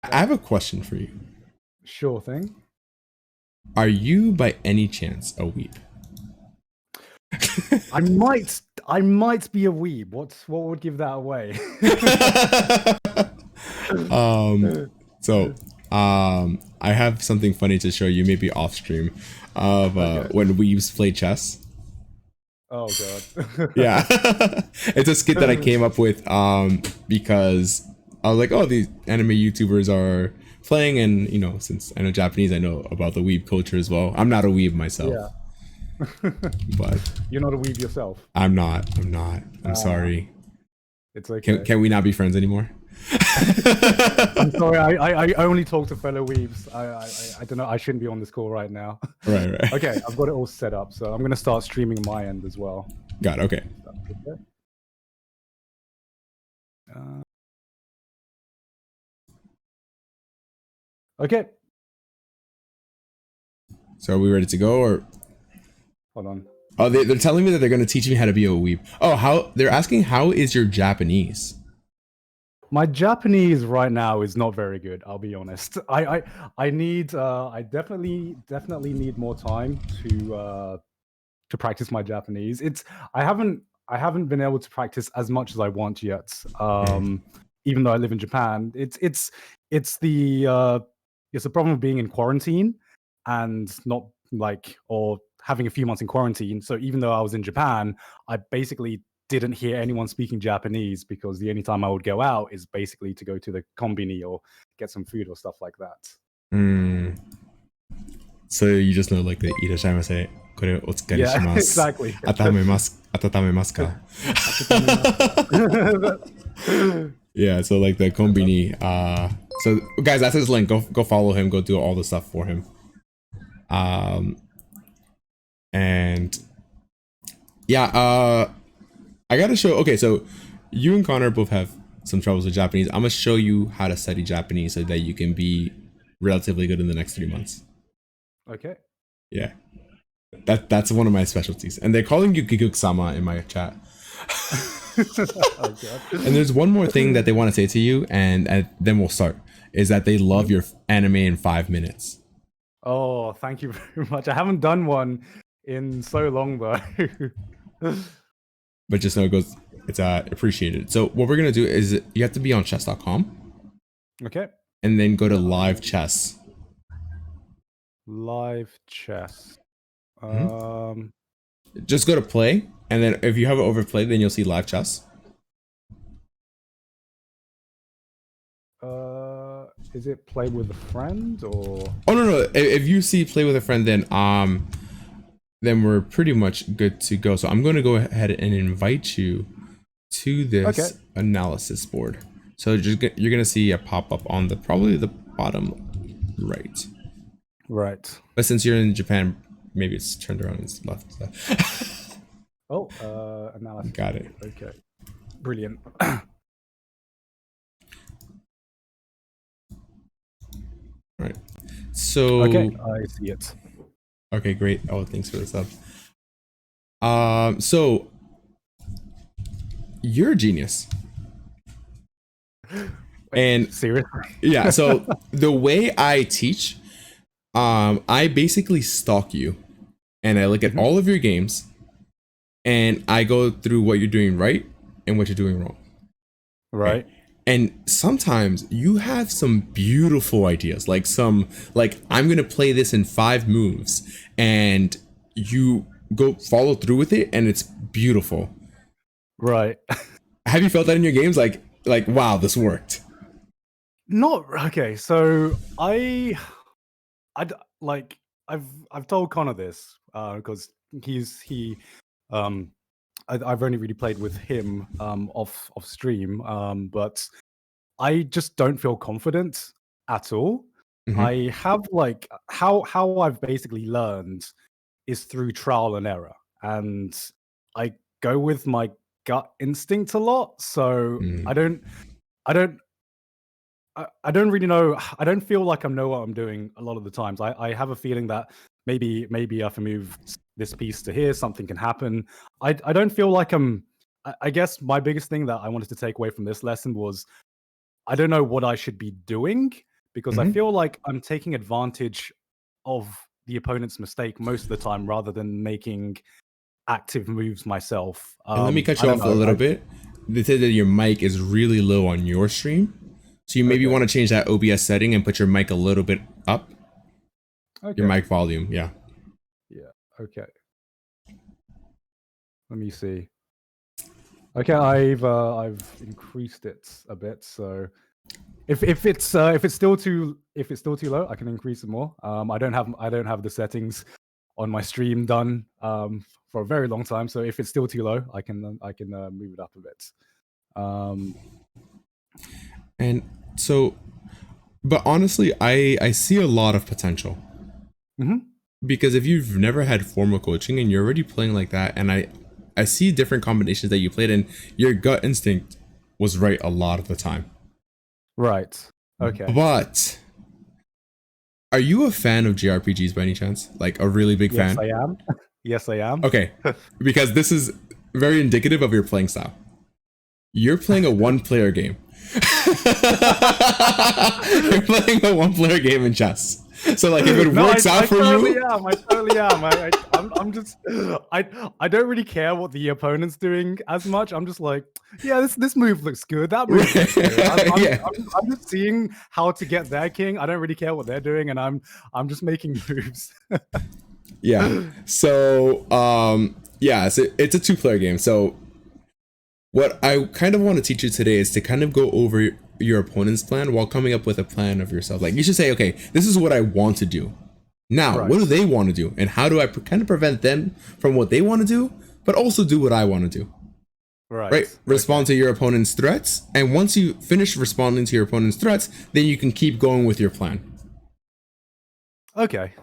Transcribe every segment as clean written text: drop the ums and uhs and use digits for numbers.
I have a question for you. Sure thing. Are you by any chance a weeb? I might be a weeb. What would give that away? So I have something funny to show you, maybe off stream, of Okay. when weebs play chess. Oh god. Yeah. It's a skit that I came up with because I was like, oh, these anime YouTubers are playing, and you know, since I know Japanese, I know about the weeb culture as well. I'm not a weeb myself, Yeah. but You're not a weeb yourself. I'm not. I'm sorry. It's okay. Can we not be friends anymore? I'm sorry. I only talk to fellow weebs. I don't know. I shouldn't be on this call right now. Right. Okay, I've got it all set up, so I'm gonna start streaming my end as well. Got it, okay. Okay. So are we ready to go, or? Hold on. Oh, they're telling me that they're going to teach me how to be a weeb. Oh, how they're asking, how is your Japanese? My Japanese right now is not very good. I'll be honest. I definitely need more time to practice my Japanese. I haven't been able to practice as much as I want yet. Even though I live in Japan, it's the problem of being in quarantine and not or having a few months in quarantine. So even though I was in Japan, I basically didn't hear anyone speaking Japanese because the only time I would go out is basically to go to the konbini or get some food or stuff like that. So you just know like the irashaimase, kore otsukare shimasu. Exactly. Atamaemasu ka. Yeah, so like the konbini. So guys, that's his link. Go follow him. Go do all the stuff for him. And yeah, I gotta show. Okay, so you and Connor both have some troubles with Japanese. I'm gonna show you how to study Japanese so that you can be relatively good in the next 3 months. Okay. Yeah, that's one of my specialties, and they're calling you Gigguk-sama in my chat. Oh, God. And there's one more thing that they want to say to you, and then we'll start. Is that they love your anime in 5 minutes. Oh, thank you very much. I haven't done one in so long though. But just know it's appreciated. So what we're gonna do is you have to be on chess.com. Okay. And then go to live chess. Live chess. Just go to play, and then if you have it overplayed, then you'll see live chess. Is it play with a friend or? Oh no. If you see play with a friend, then we're pretty much good to go. So I'm going to go ahead and invite you to this analysis board. So you're going to see a pop up on probably the bottom right. Right. But since you're in Japan, maybe it's turned around and it's left. Oh, analysis. Got it. Okay. Brilliant. Right. So. Okay, I see it. Okay, great. Oh, thanks for the sub. So you're a genius. And seriously? Yeah, so the way I teach, I basically stalk you and I look at all of your games and I go through what you're doing right and what you're doing wrong. Right. And sometimes you have some beautiful ideas, like I'm gonna play this in 5 moves, and you go follow through with it, and it's beautiful. Right. Have you felt that in your games? Like wow, this worked. Not okay. So I've told Connor this because I've only really played with him off stream, but I just don't feel confident at all. I have how I've basically learned is through trial and error, and I go with my gut instinct a lot. So I don't really know. I don't feel like I know what I'm doing a lot of the times. I have a feeling that maybe if I move this piece to here, something can happen. I don't feel like I guess my biggest thing that I wanted to take away from this lesson was I don't know what I should be doing. because I feel like I'm taking advantage of the opponent's mistake most of the time rather than making active moves myself. And let me cut I you don't off a know. little bit. They said that your mic is really low on your stream. So you maybe want to change that OBS setting and put your mic a little bit up. Your mic volume, yeah. Yeah, okay. Let me see. Okay, I've increased it a bit, so if it's still too low, I can increase it more. I don't have the settings on my stream done for a very long time, so if it's still too low, I can move it up a bit. And so, but honestly, I see a lot of potential. Because if you've never had formal coaching and you're already playing like that, and I see different combinations that you played, and your gut instinct was right a lot of the time. Right. Okay. But are you a fan of JRPGs by any chance? Like a really big fan? Yes, I am. Yes, I am. Okay. Because this is very indicative of your playing style. You're playing a one-player game. You're playing a one-player game in chess. So like if it works out for you, I totally am. I'm just I don't really care what the opponent's doing as much. I'm just like, yeah, this move looks good. That move looks good. I'm just seeing how to get their king. I don't really care what they're doing, and I'm just making moves. Yeah. So yeah, so it's a two-player game. So what I kind of want to teach you today is to kind of go over your opponent's plan while coming up with a plan of yourself. Like you should say, okay, this is what I want to do. Now, what do they want to do? And how do I kind of prevent them from what they want to do, but also do what I want to do? Right? Respond to your opponent's threats. And once you finish responding to your opponent's threats, then you can keep going with your plan. Okay.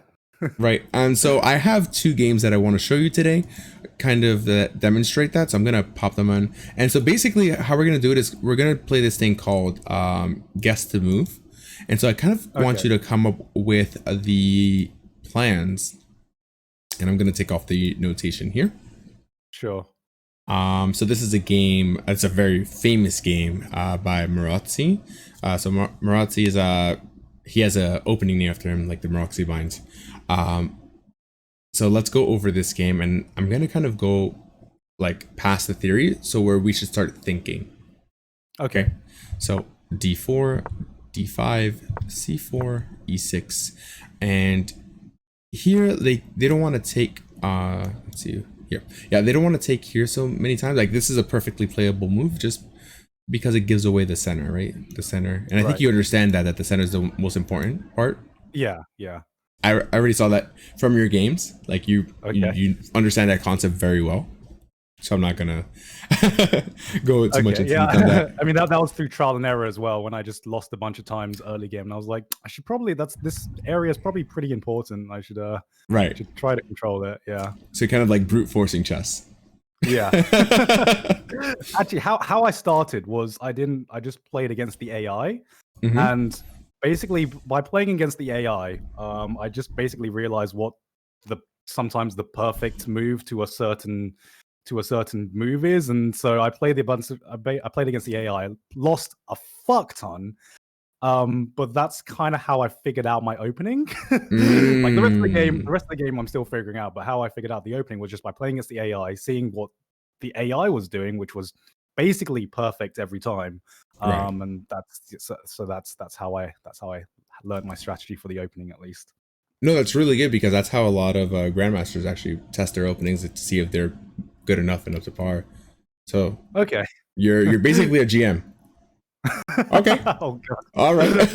Right. And so I have two games that I want to show you today, kind of that demonstrate that. So I'm going to pop them on. And so basically how we're going to do it is we're going to play this thing called Guess the Move. And so I kind of want you to come up with the plans. And I'm going to take off the notation here. Sure. So this is a game. It's a very famous game by Marazzi. So Marazzi is he has a opening name after him, like the Marazzi Binds. So let's go over this game, and I'm gonna kind of go like past the theory, so where we should start thinking. Okay. So d4, d5, c4, e6, and here they don't want to take. Let's see here. Yeah, they don't want to take here so many times. Like this is a perfectly playable move, just because it gives away the center, right? The center, and I think you understand that the center is the most important part. Yeah, yeah. I already saw that from your games. Like you understand that concept very well. So I'm not gonna go too much into detail on that. I mean that was through trial and error as well. When I just lost a bunch of times early game, and I was like, I should probably this area is probably pretty important. I should should try to control it. Yeah. So kind of like brute forcing chess. Yeah. Actually, how I started was I just played against the AI, and basically by playing against the AI, I just basically realized what sometimes the perfect move to a certain move is, and so I played I played against the AI, lost a fuck ton. But that's kind of how I figured out my opening. Like the rest of the game I'm still figuring out, but how I figured out the opening was just by playing against the AI, seeing what the AI was doing, which was basically perfect every time. And that's how I learned my strategy for the opening, at least. No, that's really good, because that's how a lot of grandmasters actually test their openings to see if they're good enough and up to par. So you're basically a GM. Okay. Oh god. All right. This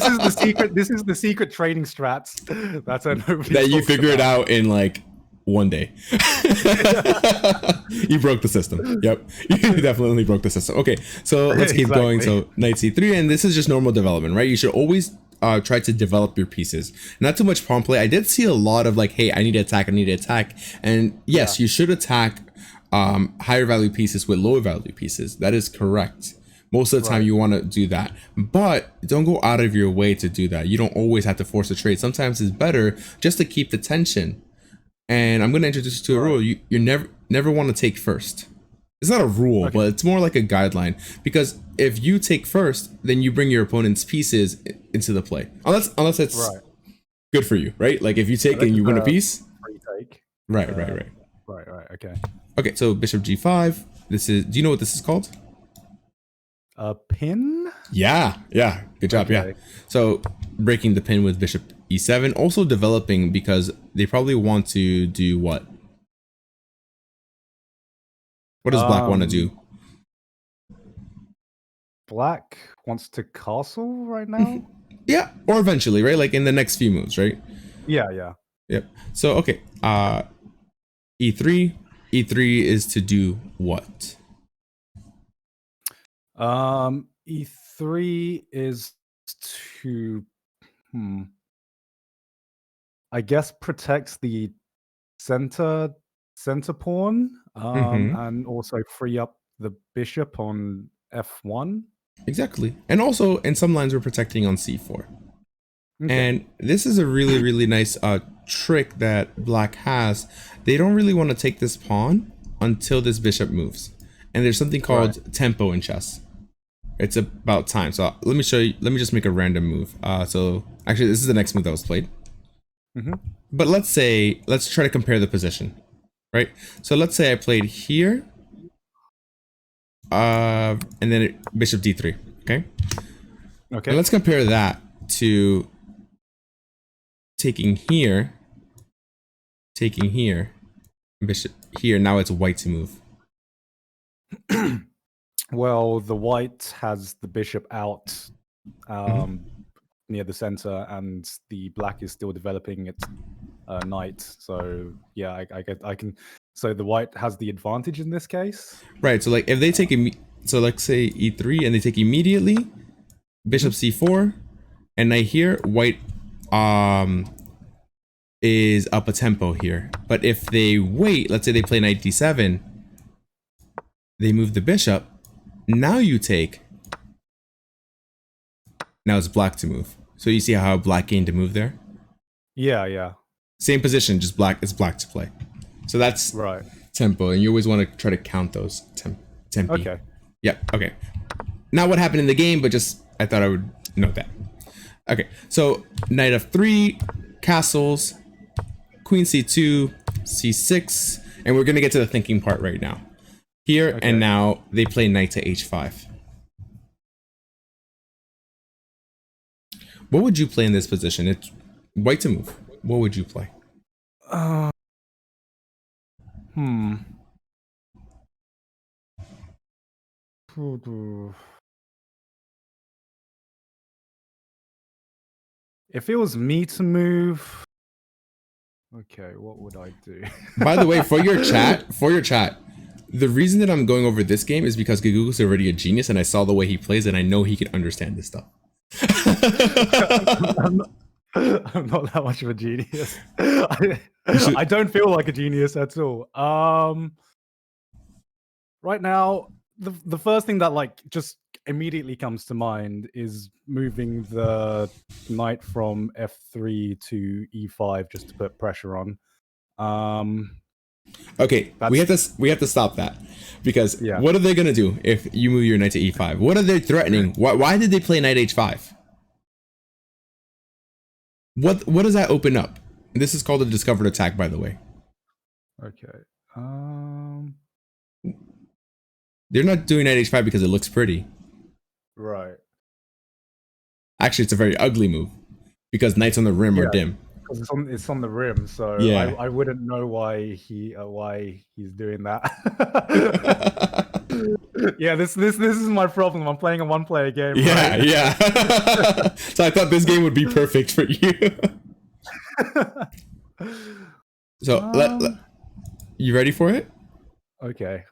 is the secret. This is the secret training strats. That's that you figure it out in like one day. You broke the system. Yep. You definitely broke the system. Okay. So let's keep going. So knight c3, and this is just normal development, right? You should always try to develop your pieces. Not too much pawn play. I did see a lot of like, hey, I need to attack. And yes, you should attack higher value pieces with lower value pieces. That is correct. Most of the time you want to do that, but don't go out of your way to do that. You don't always have to force a trade. Sometimes it's better just to keep the tension. And I'm going to introduce you to a rule. You never want to take first. It's not a rule, but it's more like a guideline, because if you take first, then you bring your opponent's pieces into the play. Unless it's good for you, right? Like if you take and you win a piece. Free take. Right. Right. Okay. Okay, so bishop g5. This is. Do you know what this is called? A pin? Yeah. Good job. Okay. Yeah. So breaking the pin with bishop e7, also developing because they probably want to do what? What does black want to do? Black wants to castle right now? Yeah, or eventually, right? Like in the next few moves, right? Yeah. Yep. So okay, e3. E3 is to do what? E3 is to I guess protects the center pawn, and also free up the bishop on f1. Exactly. And also in some lines we're protecting on c4. Okay. And this is a really nice trick that black has. They don't really want to take this pawn until this bishop moves. And there's something called tempo in chess. It's about time. So let me show you. Let me just make a random move. So actually this is the next move that was played. But let's try to compare the position, right? So let's say I played here, and then bishop d3. Okay. And let's compare that to taking here, bishop here. Now it's white to move. Well, the white has the bishop out near the center, and the black is still developing its knight. So yeah, I can. So the white has the advantage in this case. Right. So like if they take so let's say e3 and they take immediately, bishop c4, and I hear white is up a tempo here. But if they wait, let's say they play knight d7, they move the bishop. Now you take. Now it's black to move. So you see how black gained to move there? Yeah. Same position, just black. It's black to play. So that's tempo, and you always want to try to count those tempi. Okay. Yep. Okay. Not what happened in the game, but just I thought I would note that. Okay. So knight f3, castles, queen c2, c6, and we're gonna get to the thinking part right now. Here and now they play knight to h5. What would you play in this position? It's white to move. What would you play? If it was me to move, okay, what would I do? By the way, for your chat, the reason that I'm going over this game is because Gigguk is already a genius, and I saw the way he plays, and I know he can understand this stuff. I'm not that much of a genius. I don't feel like a genius at all. Right now, the first thing that like just immediately comes to mind is moving the knight from f3 to e5 just to put pressure on. Okay, we have to stop that, because what are they gonna do if you move your knight to e5? What are they threatening? Why did they play knight h5? What does that open up? This is called a discovered attack, by the way. Okay. They're not doing knight h5 because it looks pretty. Right. Actually, it's a very ugly move because knights on the rim are dim. Because it's on the rim, so I wouldn't know why he's doing that. Yeah, this is my problem. I'm playing a one-player game. Yeah. So I thought this game would be perfect for you. So you ready for it? Okay,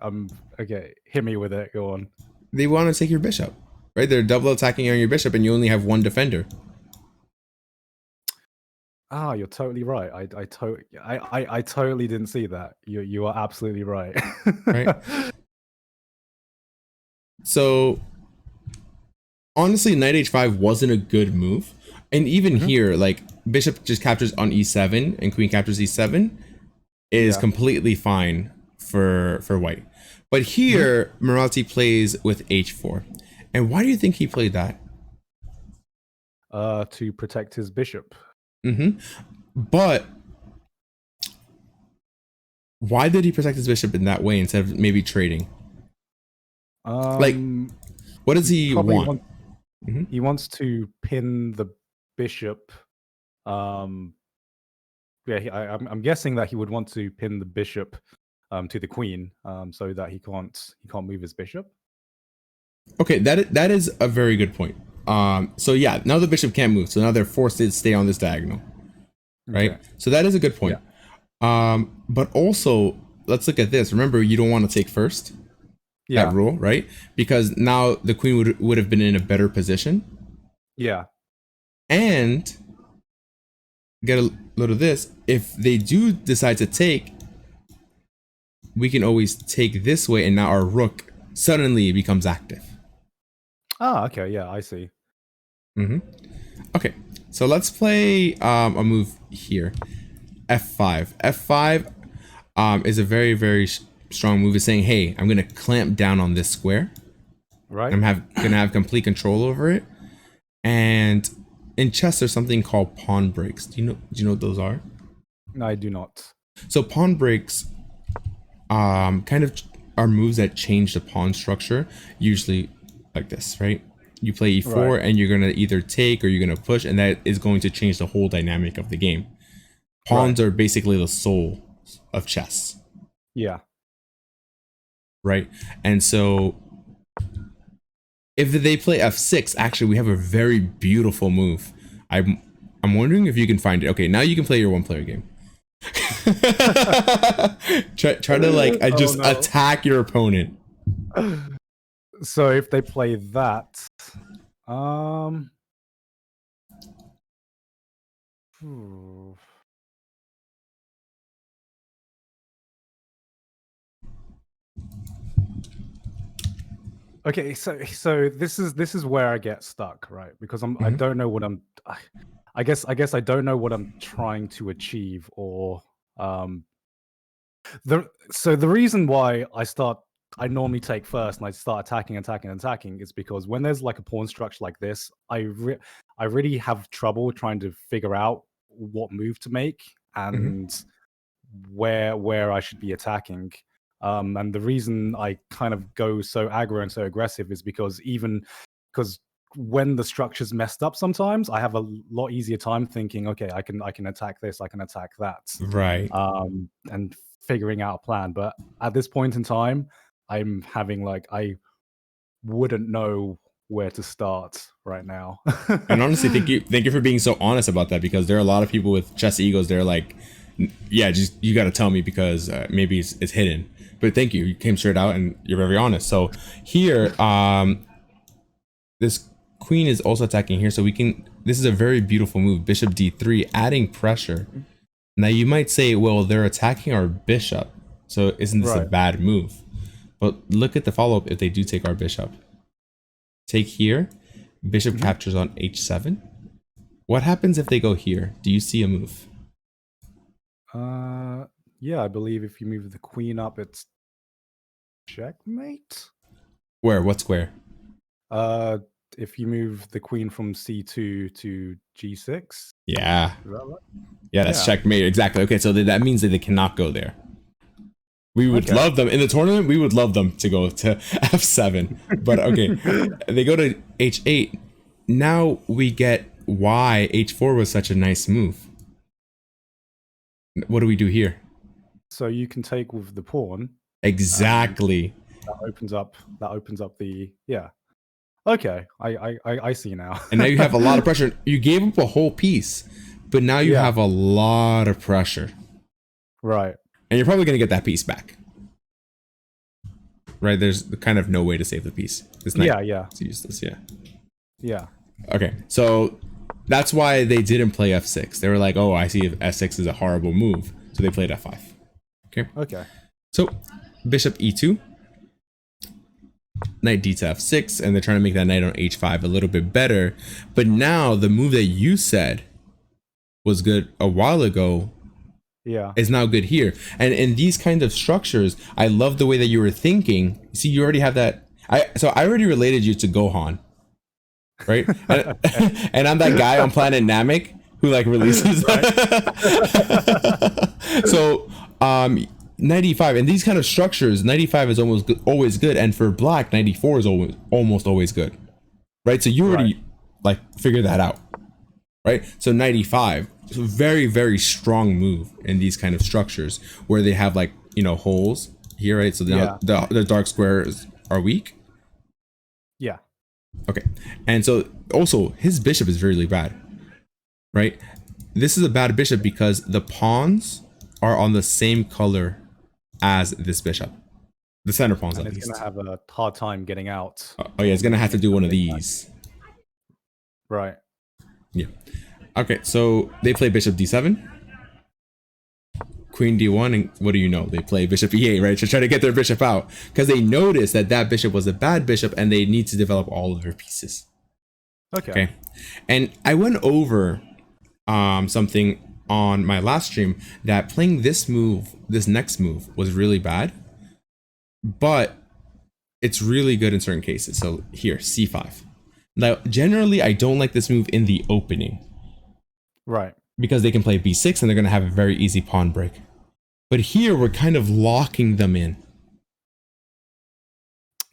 okay. Hit me with it. Go on. They want to take your bishop, right? They're double attacking on your bishop, and you only have one defender. Ah, you're totally right. I totally didn't see that. You are absolutely right. Right. So honestly, knight h5 wasn't a good move, and even here, like bishop just captures on e7 and queen captures e7 is completely fine for white. But here, Marathi plays with h4. And why do you think he played that? To protect his bishop. But why did he protect his bishop in that way instead of maybe trading? Like, what does he want? He wants to pin the bishop. I'm guessing that he would want to pin the bishop to the queen, so that he can't move his bishop. Okay, that is a very good point. So yeah, now the bishop can't move, so now they're forced to stay on this diagonal, right? Okay. So that is a good point. Yeah. But also, let's look at this. Remember, you don't want to take first. Yeah. That rule, right? Because now the queen would have been in a better position. Yeah. And get a load of this. If they do decide to take, we can always take this way, and now our rook suddenly becomes active. Ah, okay, yeah, I see. Okay, so let's play a move here. F5. F5 is a very, very strong move. It's saying, hey, I'm going to clamp down on this square. Right. I'm going to have complete control over it. And in chess, there's something called pawn breaks. Do you know what those are? No, I do not. So pawn breaks kind of are moves that change the pawn structure, usually like this, right? You play e4 right. And you're going to either take or you're going to push, and that is going to change the whole dynamic of the game. Pawns are basically the soul of chess. Yeah. Right? And so if they play f6, actually we have a very beautiful move. I'm wondering if you can find it. Okay, now you can play your one-player game. try to like attack your opponent. So if they play that, okay, so this is where I get stuck, right? Because I don't know what I guess I don't know what I'm trying to achieve, or the reason why I normally take first and I start attacking is because when there's like a pawn structure like this, I really have trouble trying to figure out what move to make and where I should be attacking. And the reason I kind of go so aggro and so aggressive is because when the structure's messed up, sometimes I have a lot easier time thinking, okay, I can attack this, I can attack that, right? And figuring out a plan. But at this point in time, I'm having I wouldn't know where to start right now. And honestly, thank you for being so honest about that, because there are a lot of people with chess egos. They're like, yeah, just you got to tell me because maybe it's hidden. But thank you. You came straight out and you're very honest. So here, this queen is also attacking here. So this is a very beautiful move. Bishop d3, adding pressure. Now you might say, well, they're attacking our bishop. So isn't this a bad move? But look at the follow-up if they do take our bishop. Take here. Bishop captures on h7. What happens if they go here? Do you see a move? Yeah, I believe if you move the queen up, it's checkmate. Where? What square? If you move the queen from c2 to g6. Yeah. Is that right? Yeah, that's checkmate. Exactly. Okay, so that means that they cannot go there. We would love them in the tournament. We would love them to go to f7, but okay, they go to h8. Now we get why h4 was such a nice move. What do we do here? So you can take with the pawn. Exactly. That opens up the Okay, I see now. And now you have a lot of pressure. You gave up a whole piece, but now you have a lot of pressure. Right. And you're probably going to get that piece back. Right? There's kind of no way to save the piece. It's not, it's useless, Yeah. Okay, so that's why they didn't play f6. They were like, oh, I see if f6 is a horrible move. So they played f5. Okay. So bishop e2. Knight d to f6. And they're trying to make that knight on h5 a little bit better. But now the move that you said was good a while ago Yeah. is now good here. And in these kinds of structures, I love the way that you were thinking. See, you already have that. So I already related you to Gohan, right? And, and I'm that guy on Planet Namek who like releases. Right. So 95 and these kind of structures, 95 is always good, and for black 94 is almost always good, right? So you already like figured that out, right? So 95 is a very, very strong move in these kind of structures where they have like, you know, holes here, right? So now the dark squares are weak. Yeah. Okay. And so also his bishop is really bad, right? This is a bad bishop because the pawns are on the same color as this bishop. The center pawns, and at it's least. going to have a hard time getting out. Oh yeah, it's gonna have to do one of these. Right. Yeah. Okay, so they play bishop d7, queen d1, and what do you know? They play bishop e8, right? To try to get their bishop out because they noticed that that bishop was a bad bishop and they need to develop all of their pieces. Okay. And I went over something on my last stream that playing this next move was really bad, but it's really good in certain cases. So here, c5. Now, generally, I don't like this move in the opening. Right. Because they can play b6 and they're going to have a very easy pawn break. But here, we're kind of locking them in.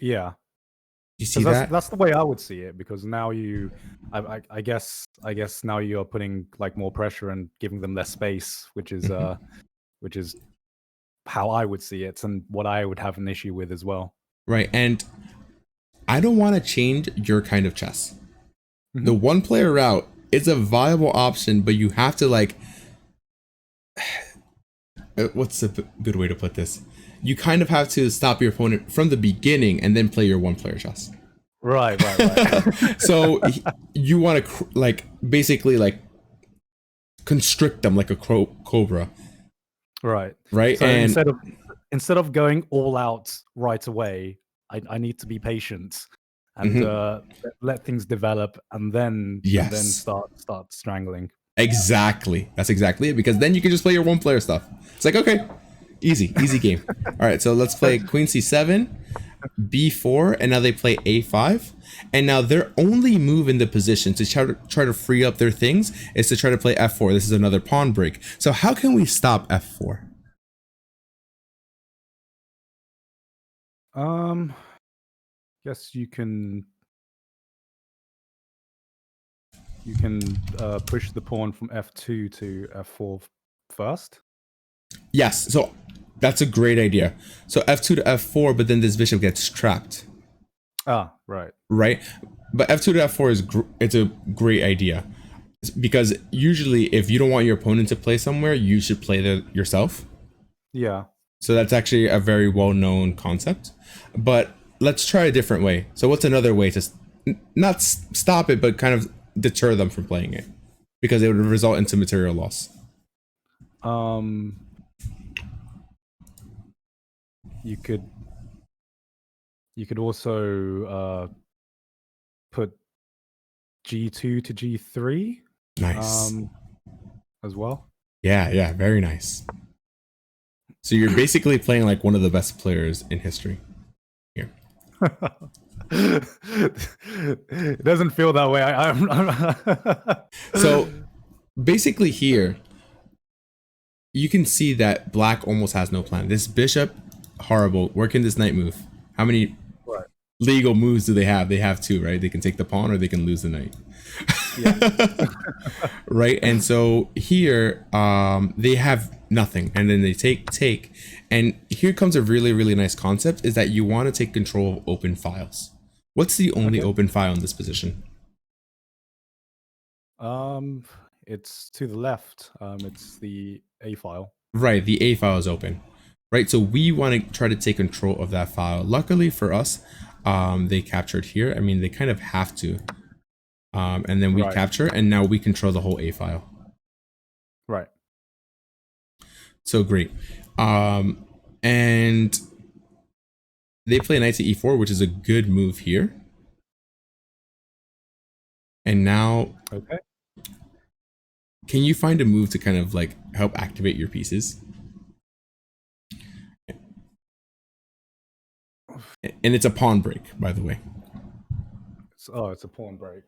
Yeah. You see that? That's the way I would see it, because now I guess now you're putting like more pressure and giving them less space, which is how I would see it and what I would have an issue with as well. Right. And I don't want to change your kind of chess. Mm-hmm. The one player route is a viable option, but you have to like, what's a good way to put this? You kind of have to stop your opponent from the beginning and then play your one player chess. Right. So you want to like basically like constrict them like a cobra. Right. Right. So and instead of going all out right away, I need to be patient and let things develop, and then start strangling. Exactly. That's exactly it. Because then you can just play your one player stuff. It's like, okay, easy game. All right, so let's play queen c7, b4, and now they play a5. And now their only move in the position to try to free up their things is to try to play f4. This is another pawn break. So how can we stop f4? Guess you can push the pawn from f2 to f4 first. Yes, so that's a great idea. So f2 to f4, but then this bishop gets trapped. Ah, right. Right, but f2 to f4 is it's a great idea, because usually if you don't want your opponent to play somewhere, you should play there yourself. Yeah. So that's actually a very well-known concept. But let's try a different way. So what's another way to not stop it, but kind of deter them from playing it, because it would result into material loss? You could also put g2 to g3. Nice. As well. Yeah, very nice. So you're basically playing like one of the best players in history here. It doesn't feel that way. So basically here, you can see that black almost has no plan. This bishop, horrible. Where can this knight move? How many legal moves do they have? They have two, right? They can take the pawn or they can lose the knight. Yeah. Right. And so here they have nothing, and then they take, and here comes a really, really nice concept, is that you want to take control of open files. What's the only open file in this position? It's to the left. It's the A file. Right, the A file is open. Right, so we want to try to take control of that file. Luckily for us, they captured here. I mean, they kind of have to. And then we capture, and now we control the whole A file. Right. So great. And they play knight to e4, which is a good move here. And now Can you find a move to kind of like help activate your pieces? And it's a pawn break, by the way. It's a pawn break.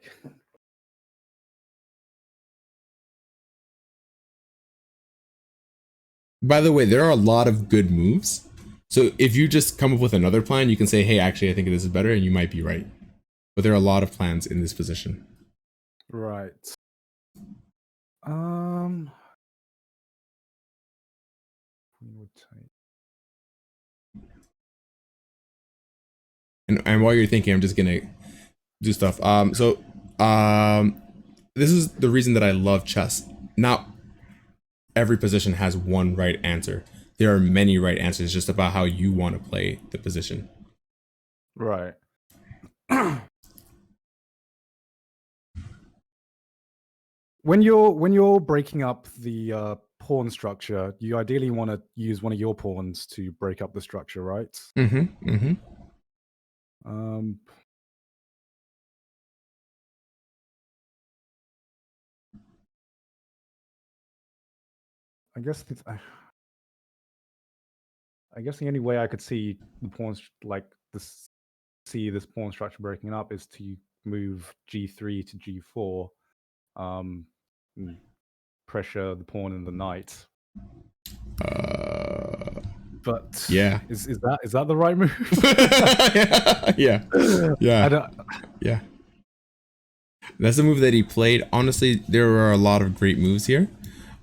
By the way, there are a lot of good moves. So if you just come up with another plan, you can say, hey, actually, I think this is better, and you might be right. But there are a lot of plans in this position. Right. Would take. And while you're thinking, I'm just gonna do stuff. This is the reason that I love chess. Not every position has one right answer. There are many right answers, just about how you want to play the position. Right. When you're breaking up the pawn structure, you ideally want to use one of your pawns to break up the structure, right? Mm-hmm. Mm-hmm. I guess the only way I could see the pawns see this pawn structure breaking up is to move G3 to G4, and pressure the pawn and the knight. But Yeah. is that the right move? Yeah. That's the move that he played. Honestly, there were a lot of great moves here,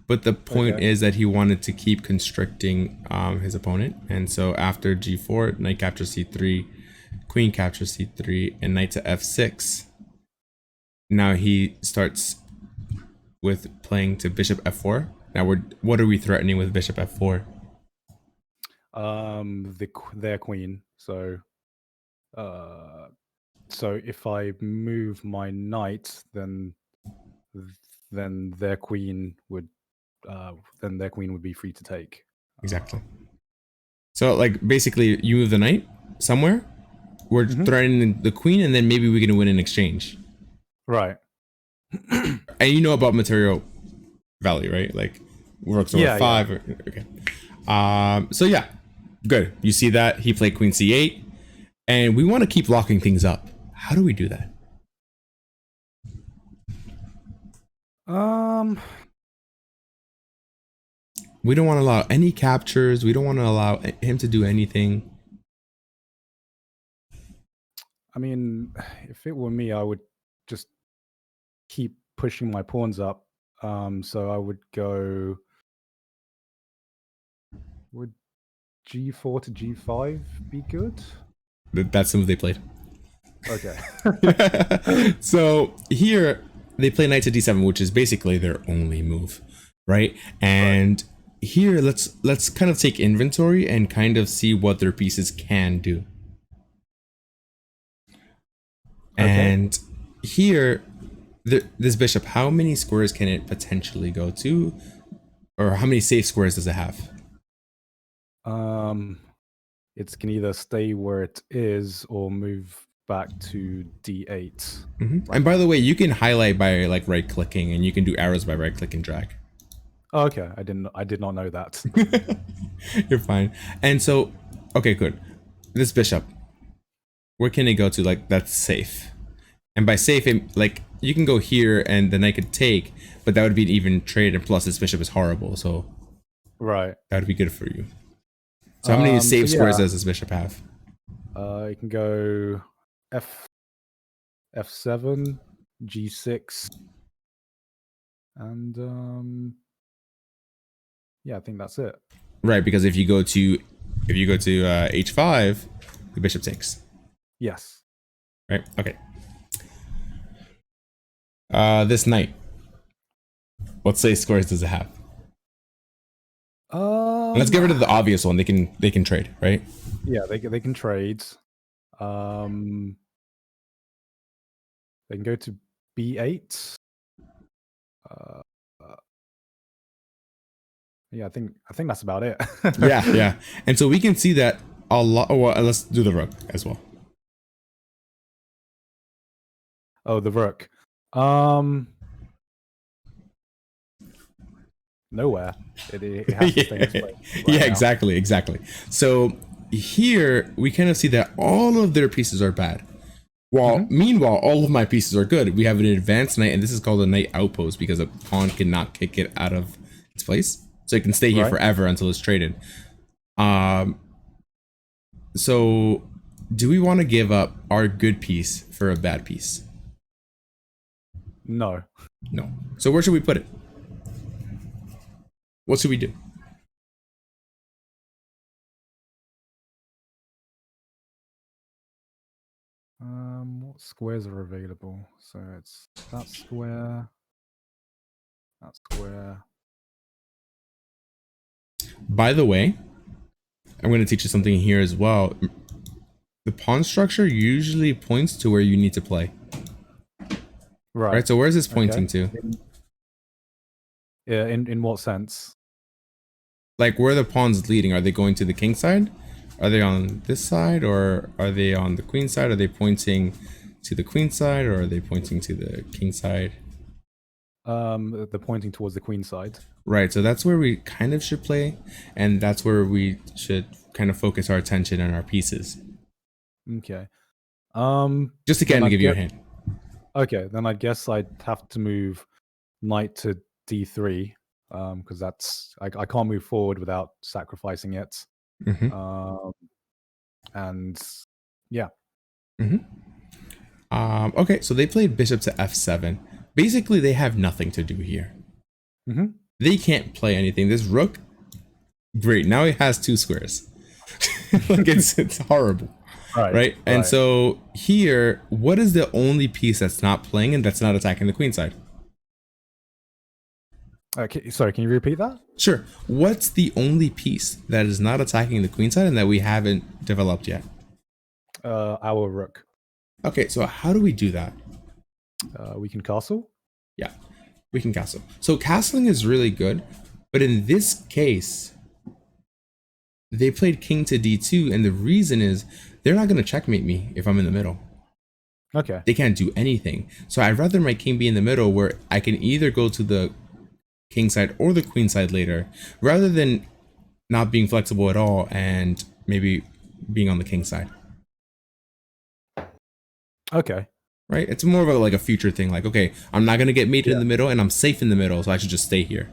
but the point is that he wanted to keep constricting his opponent, and so after G4, knight captures C3, queen captures C3, and knight to F6. Now he starts with playing to bishop F4. Now what are we threatening with bishop F4? Their queen. So if I move my knight, then their queen would be free to take. Exactly. So like basically you move the knight somewhere, we're threatening the queen, and then maybe we can win in exchange. Right. And you know about material value, right? Like rooks over 5. Yeah. Okay. So yeah, good. You see that he played queen c8, and we want to keep locking things up. How do we do that? We don't want to allow any captures. We don't want to allow him to do anything. I mean, if it were me, I would just keep pushing my pawns up. So I would go. Would G4 to G5 be good? That's the move they played. Okay. So here they play knight to d7, which is basically their only move, right? And here let's kind of take inventory and kind of see what their pieces can do. And here, this bishop, how many squares can it potentially go to, or how many safe squares does it have? It can either stay where it is or move back to d8. And by the way, you can highlight by like right clicking, and you can do arrows by right click and drag. Oh, okay, I did not know that. You're fine. And so, okay, good. This bishop, where can it go to? Like that's safe. And by safe, like you can go here and the knight could take, but that would be an even trade. And plus, this bishop is horrible, so right, that would be good for you. So how many safe squares does this bishop have? You can go F7, G6, and yeah, I think that's it. Right, because if you go to H5, the bishop takes. Yes. Right. Okay. This knight, what safe squares does it have? Let's get rid of the obvious one. They can trade, right? Yeah, they can trade. They can go to B8. Yeah, I think that's about it. yeah. And so we can see that a lot. Well, let's do the rook as well. Oh, the rook. nowhere. It has to stay in its place right Yeah, now. exactly. So here we kind of see that all of their pieces are bad. While meanwhile, all of my pieces are good. We have an advanced knight, and this is called a Night Outpost because a pawn cannot kick it out of its place, so it can stay here Right. forever until it's traded. So do we want to give up our good piece for a bad piece? No. No. So where should we put it? What should we do? What squares are available? So it's that square, that square. By the way, I'm going to teach you something here as well. The pawn structure usually points to where you need to play. Right. So where's this pointing to? Yeah. In what sense? Like where the pawns leading? Are they going to the king side? Are they on this side, or are they on the queen side? Are they pointing to the queen side, or are they pointing to the king side? They're pointing towards the queen side. Right. So that's where we kind of should play, and that's where we should kind of focus our attention on our pieces. Okay. Just to kind of give you a hint. Okay, then I guess I'd have to move knight to d3, because that's I can't move forward without sacrificing it. And yeah. Okay, so they played bishop to f7. Basically, they have nothing to do here. They can't play anything. This rook, great. Now he has 2 squares. Like it's horrible. Right. And so here, what is the only piece that's not playing and that's not attacking the queen side? Sorry, can you repeat that? Sure. What's the only piece that is not attacking the queen side and that we haven't developed yet? Our rook. Okay, so how do we do that? We can castle? Yeah, we can castle. So castling is really good, but in this case, they played king to d2, and the reason is they're not going to checkmate me if I'm in the middle. Okay. They can't do anything. So I'd rather my king be in the middle where I can either go to the king side or the queen side later, rather than not being flexible at all and maybe being on the king side. Okay. Right? It's more of a, like a future thing. Like, okay, I'm not going to get mated in the middle and I'm safe in the middle, so I should just stay here.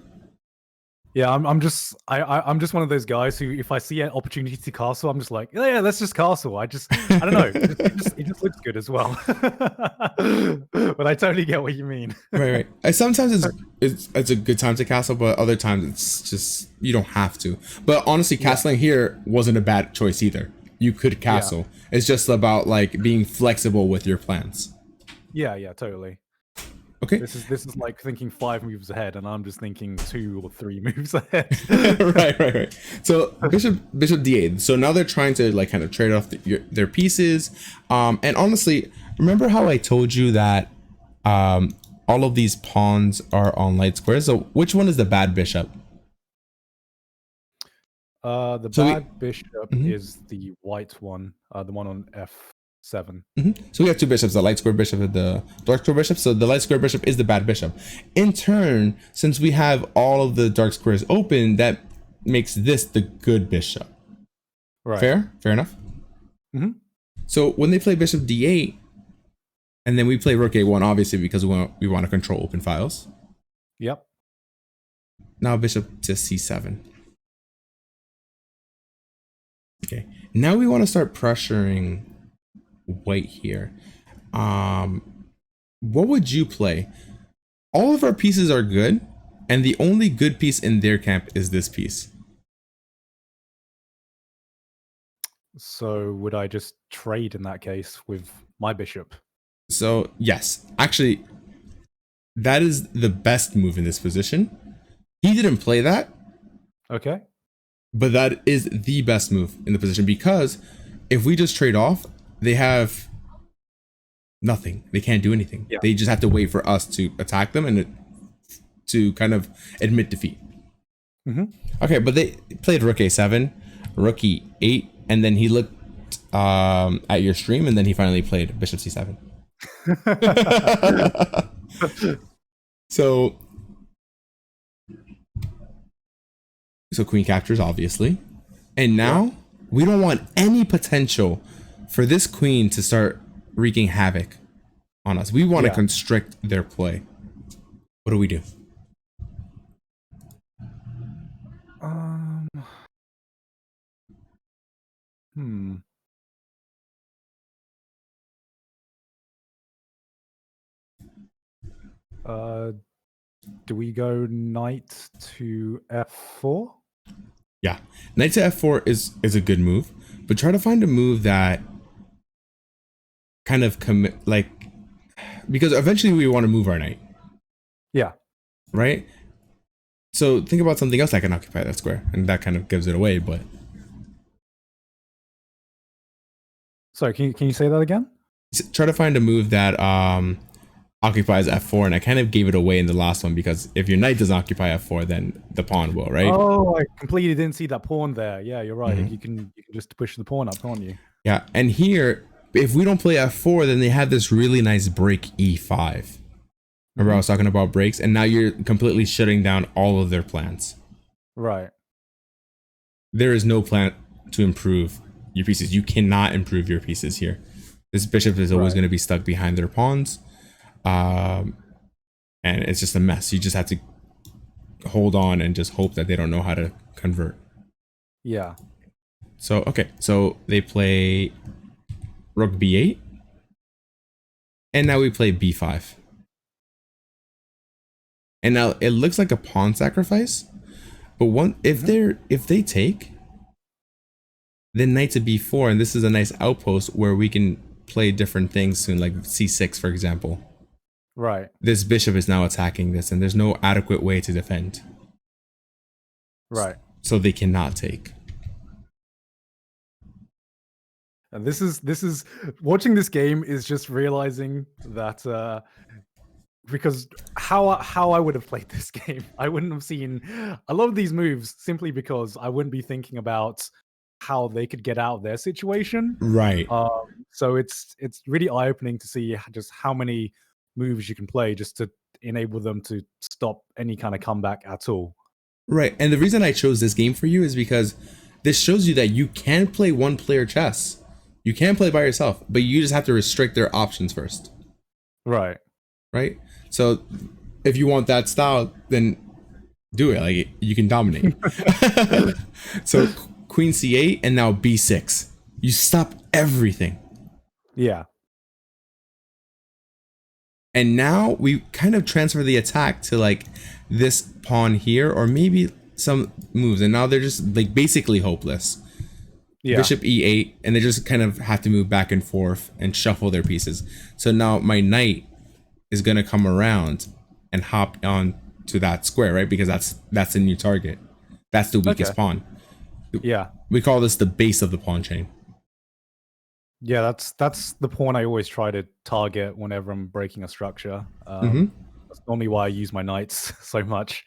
Yeah, I'm just one of those guys who, if I see an opportunity to castle, I'm just like, yeah, let's just castle. I don't know. It just looks good as well. But I totally get what you mean. Right. Sometimes it's a good time to castle, but other times it's just you don't have to. But honestly, castling here wasn't a bad choice either. You could castle. It's just about like being flexible with your plans. Yeah, totally. Okay. This is like thinking 5 moves ahead, and I'm just thinking 2 or 3 moves ahead. Right. So bishop d8. So now they're trying to like kind of trade off their pieces. And honestly, remember how I told you that all of these pawns are on light squares? So which one is the bad bishop? The bad bishop is the white one, the one on f7. So we have 2 bishops, the light square bishop and the dark square bishop. So the light square bishop is the bad bishop. In turn, since we have all of the dark squares open, that makes this the good bishop. Right. Fair enough. So when they play bishop d8, and then we play rook a1, obviously because we want to control open files. Yep. Now bishop to c7. Okay. Now we want to start pressuring white here. What would you play? All of our pieces are good, and the only good piece in their camp is this piece. So would I just trade in that case with my bishop? So yes, actually, that is the best move in this position. He didn't play that. Okay. But that is the best move in the position, because if we just trade off, they have nothing. They can't do anything. Yeah. They just have to wait for us to attack them and to kind of admit defeat. Okay, but they played rook a7, rook e8, and then he looked at your stream, and then he finally played bishop c7. So So queen captures, obviously. And Yeah. now we don't want any potential for this queen to start wreaking havoc on us. We want to Yeah. constrict their play. What do we do? Um. Hmm. Uh. Do we go knight to f4? Yeah, knight to f4 is a good move, but try to find a move that kind of commit, like, because eventually we want to move our knight, Yeah. right? So think about something else that can occupy that square, and that kind of gives it away. But Sorry, can you say that again? try to find a move that occupies f4, and I kind of gave it away in the last one because if your knight doesn't occupy f4, then the pawn will, right? Oh, I completely didn't see that pawn there. Yeah, you're right. Mhm. You can just push the pawn up, can't you? Yeah, and here, if we don't play f4, then they have this really nice break e5. Remember I was talking about breaks, and now you're completely shutting down all of their plans. Right. There is no plan to improve your pieces. You cannot improve your pieces here. This bishop is always Right. going to be stuck behind their pawns, and it's just a mess. You just have to hold on and just hope that they don't know how to convert. Yeah. So okay, so they play rook b8, and now we play b5. And now it looks like a pawn sacrifice, but if they take, then knight to b4, and this is a nice outpost where we can play different things soon, like c6, for example. Right. This bishop is now attacking this, and there's no adequate way to defend. Right. So they cannot take. And this is watching this game is just realizing that because how I would have played this game, I wouldn't have seen a lot of these moves simply because I wouldn't be thinking about how they could get out of their situation. Right. Um, so it's really eye opening to see just how many moves you can play just to enable them to stop any kind of comeback at all. Right. And the reason I chose this game for you is because this shows you that you can play one player chess. You can play by yourself, but you just have to restrict their options first. Right. Right. So if you want that style, then do it. Like, you can dominate. So queen c8 and now b6. You stop everything. Yeah. And now we kind of transfer the attack to like this pawn here, or maybe some moves, and now they're just like basically hopeless. Yeah. Bishop e8, and they just kind of have to move back and forth and shuffle their pieces. So now my knight is gonna come around and hop on to that square, right? Because that's a new target. That's the weakest Okay. pawn. Yeah. We call this the base of the pawn chain. Yeah, that's the pawn I always try to target whenever I'm breaking a structure. That's normally why I use my knights so much.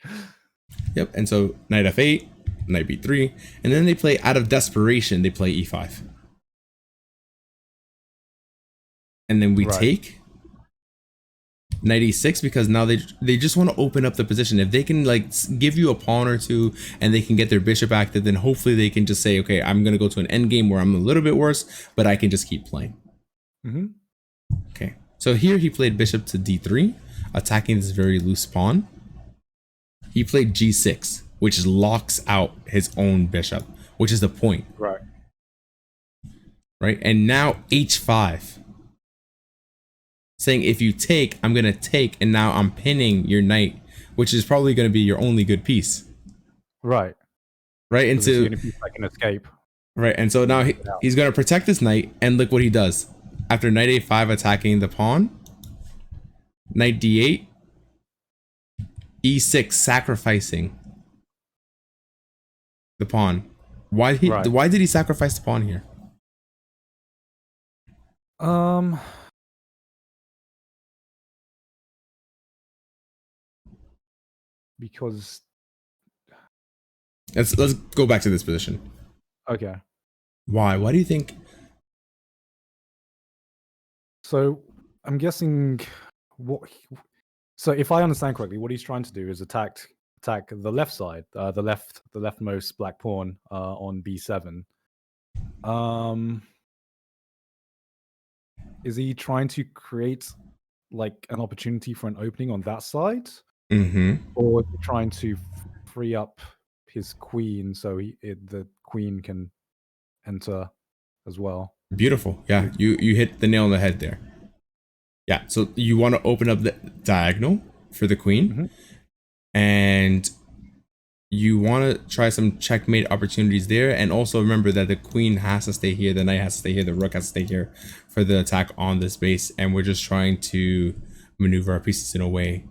Yep. And so knight f8, knight b3, and then they play, out of desperation, they play e5. And then we Right. take knight e6 because now they just want to open up the position. If they can like give you a pawn or two and they can get their bishop active, then hopefully they can just say, okay, I'm gonna go to an endgame where I'm a little bit worse, but I can just keep playing. Okay, so here he played bishop to d3, attacking this very loose pawn. He played g6, which locks out his own bishop, which is the point. Right, and now h5, saying if you take, I'm gonna take, and now I'm pinning your knight, which is probably gonna be your only good piece. Right. Right, It's the into only piece I can escape. right, and so now he's gonna protect this knight, and look what he does. After knight a5 attacking the pawn, knight d8, e6 sacrificing the pawn. Why did he sacrifice the pawn here? Because Let's go back to this position. okay. Why do you think? So I'm guessing what. So if I understand correctly, what he's trying to do is attack attack the left side, the leftmost black pawn on b7. Is he trying to create like an opportunity for an opening on that side, or is he trying to free up his queen so the queen can enter as well? Beautiful. Yeah, you hit the nail on the head there. Yeah, so you want to open up the diagonal for the queen, and you want to try some checkmate opportunities there. And also remember that the queen has to stay here, the knight has to stay here, the rook has to stay here for the attack on this base. And we're just trying to maneuver our pieces in a way,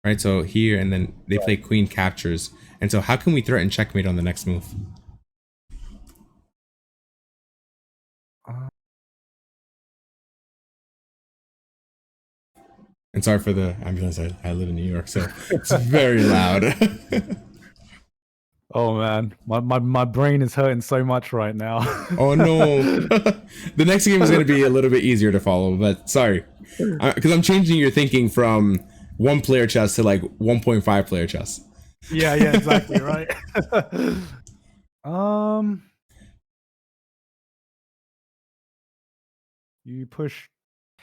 right? So here, and then they play queen captures. And so how can we threaten checkmate on the next move? And sorry for the ambulance, I live in New York, so it's very loud. Oh man, my brain is hurting so much right now. Oh no. The next game is going to be a little bit easier to follow, but sorry. Because I'm changing your thinking from 1-player chess to like 1.5 player chess. Yeah, exactly, right. You push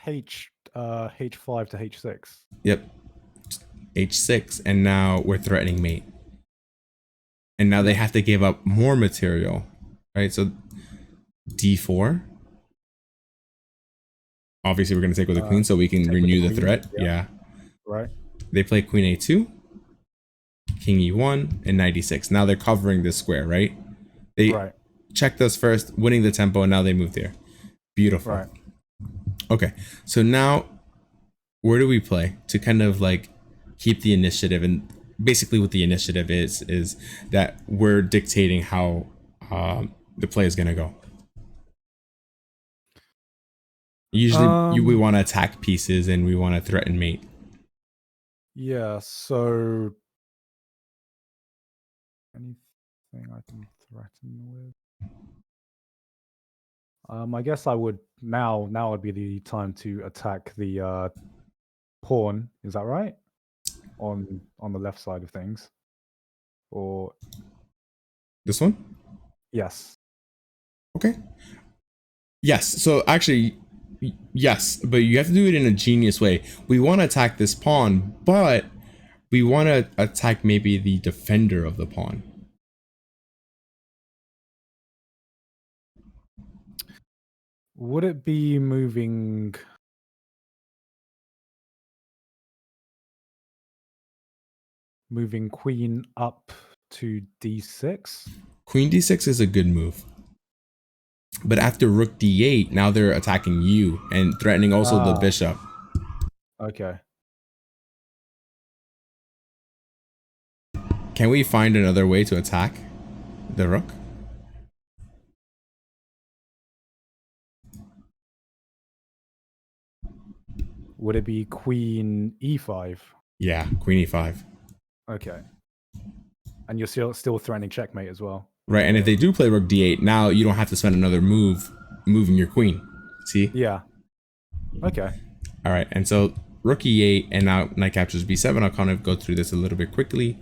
h5 to h6. Yep. h6, and now we're threatening mate. And now they have to give up more material, right? So d4. Obviously, we're going to take with the queen so we can renew the threat. Yeah. Right. They play queen a2, king e1, and knight e6. Now they're covering this square, right? They checked us first, winning the tempo, and now they move there. Beautiful. Right. Okay, so now where do we play to kind of like keep the initiative? And basically what the initiative is that we're dictating how the play is going to go. Usually we want to attack pieces and we want to threaten mate. Yeah, so anything I can threaten with? I guess I would now would be the time to attack the pawn. Is that right? On the left side of things, or this one? Yes. Okay. Yes. So actually, yes, but you have to do it in a genius way. We want to attack this pawn, but we want to attack maybe the defender of the pawn. Would it be moving queen up to d6? Queen d6 is a good move. But after rook d8, now they're attacking you and threatening also the bishop. Okay. Can we find another way to attack the rook? Would it be queen e5? Yeah, queen e5. Okay. And you're still threatening checkmate as well. Right, and if they do play rook d8, now you don't have to spend another move moving your queen. See? Yeah. Okay. All right, and so rook e8, and now knight captures b7. I'll kind of go through this a little bit quickly.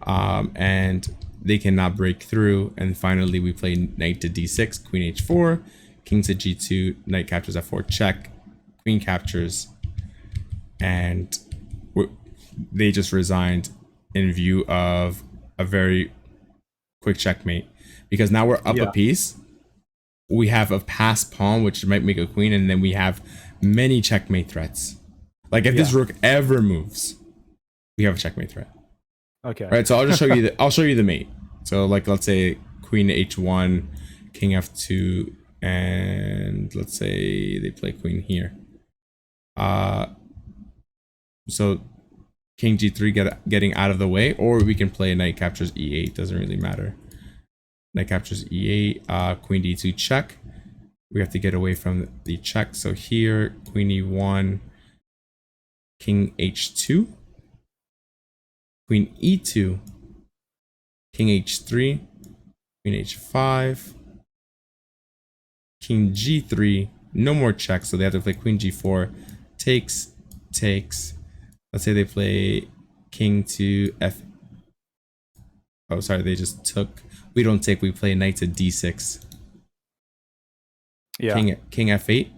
And they cannot break through. And finally, we play knight to d6, queen h4, king to g2, knight captures f4, check, queen captures, and they just resigned in view of a very quick checkmate. Because now we're up a piece. We have a passed pawn, which might make a queen, and then we have many checkmate threats. Like if this rook ever moves, we have a checkmate threat. Okay. Right. So I'll just show you I'll show you the mate. So like let's say queen h1, king f2, and let's say they play queen here. So king g3 getting out of the way, or we can play knight captures e8. Doesn't really matter. Knight captures e8, queen d2 check. We have to get away from the check. So here, queen e1, king h2, queen e2, king h3, queen h5, king g3. No more checks, so they have to play queen g4. Takes. Let's say they play king to Oh, sorry, they just took. We don't take. We play knight to d6. Yeah. King f8.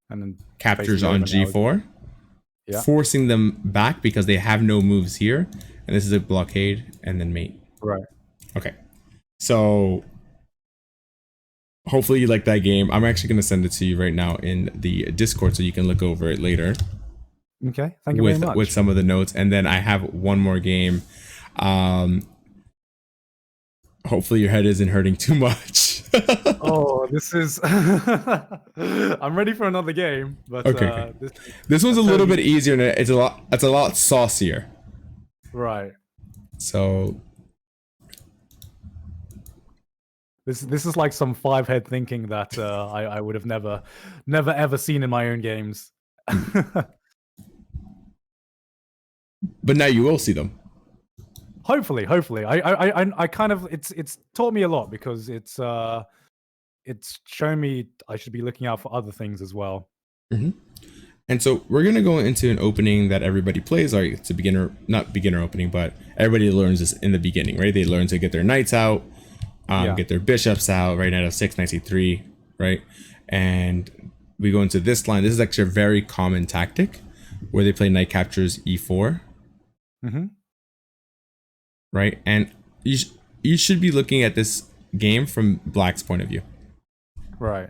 And then Captures basically on over now. g4. Yeah. Forcing them back because they have no moves here. And this is a blockade, and then mate. Right. Okay. So hopefully you like that game. I'm actually going to send it to you right now in the Discord so you can look over it later. Okay. Thank you very much. With some of the notes. And then I have one more game. Hopefully your head isn't hurting too much. Oh, this is. I'm ready for another game, but okay. This one's a little bit easier and it's a lot saucier. Right. So this is like some five-head thinking that I would have never ever seen in my own games. But now you will see them. Hopefully. I kind of it's taught me a lot because it's shown me I should be looking out for other things as well. Mm-hmm. And so we're gonna go into an opening that everybody plays. Like it's a not beginner opening, but everybody learns this in the beginning, right? They learn to get their knights out, get their bishops out, right? Knight f6, knight c3, right? And we go into this line. This is actually a very common tactic where they play knight captures e4. Mm-hmm. Right, and you should be looking at this game from Black's point of view. Right.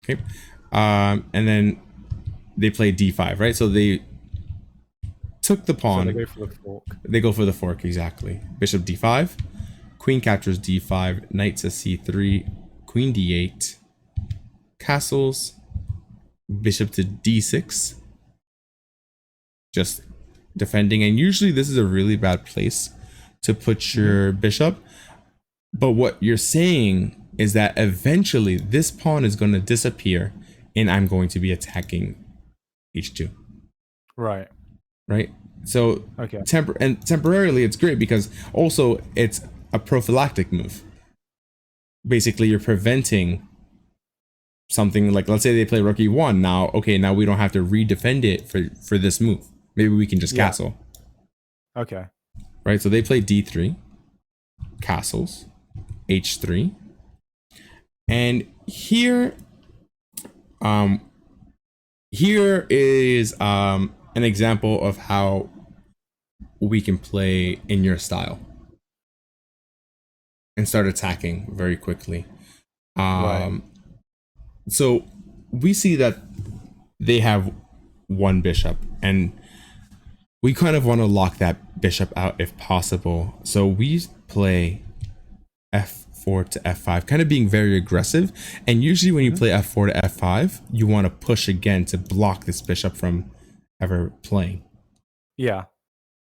Okay. And then they play d5, right? So they took the pawn. So they go for the fork. They go for the fork, exactly. Bishop d5, queen captures d5, knight to c3, queen d8, castles, bishop to d6. Just defending, and usually this is a really bad place to put your bishop. But what you're saying is that eventually this pawn is going to disappear and I'm going to be attacking h2. Right. Right? So okay. Temporarily it's great because also it's a prophylactic move. Basically you're preventing something like, let's say they play rook e1. Now, okay, now we don't have to redefend it for this move. Maybe we can just castle. Okay. Right, so they play d3, castles, h3, and here is an example of how we can play in your style and start attacking very quickly. Right. So we see that they have one bishop, and we kind of want to lock that bishop out if possible. So we play f4 to f5, kind of being very aggressive. And usually when you play f4 to f5, you want to push again to block this bishop from ever playing. Yeah.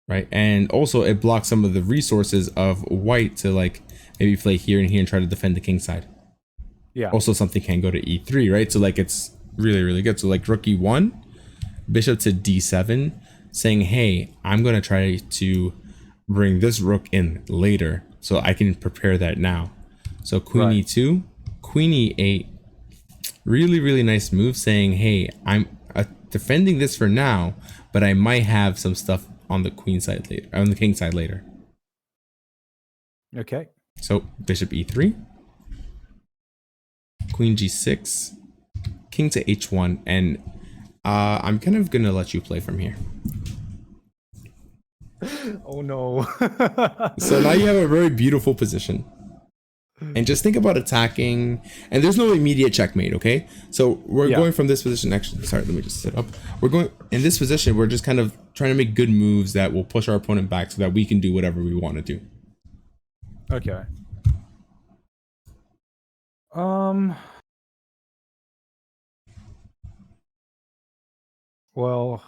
Right. And also it blocks some of the resources of white to like maybe play here and here and try to defend the king side. Yeah. Also something can go to e3, right? So like it's really, really good. So like rook e1, bishop to d7, saying, hey, I'm going to try to bring this rook in later so I can prepare that now. So queen e2, queen e8, really, really nice move saying, hey, I'm defending this for now, but I might have some stuff on the queen side later, on the king side later. Okay. So bishop e3, queen g6, king to h1, and I'm kind of going to let you play from here. Oh no. So now you have a very beautiful position. And just think about attacking, and there's no immediate checkmate, okay? So we're going from this position. Actually, sorry, let me just sit up. We're going in this position, we're just kind of trying to make good moves that will push our opponent back so that we can do whatever we want to do. Okay. Well,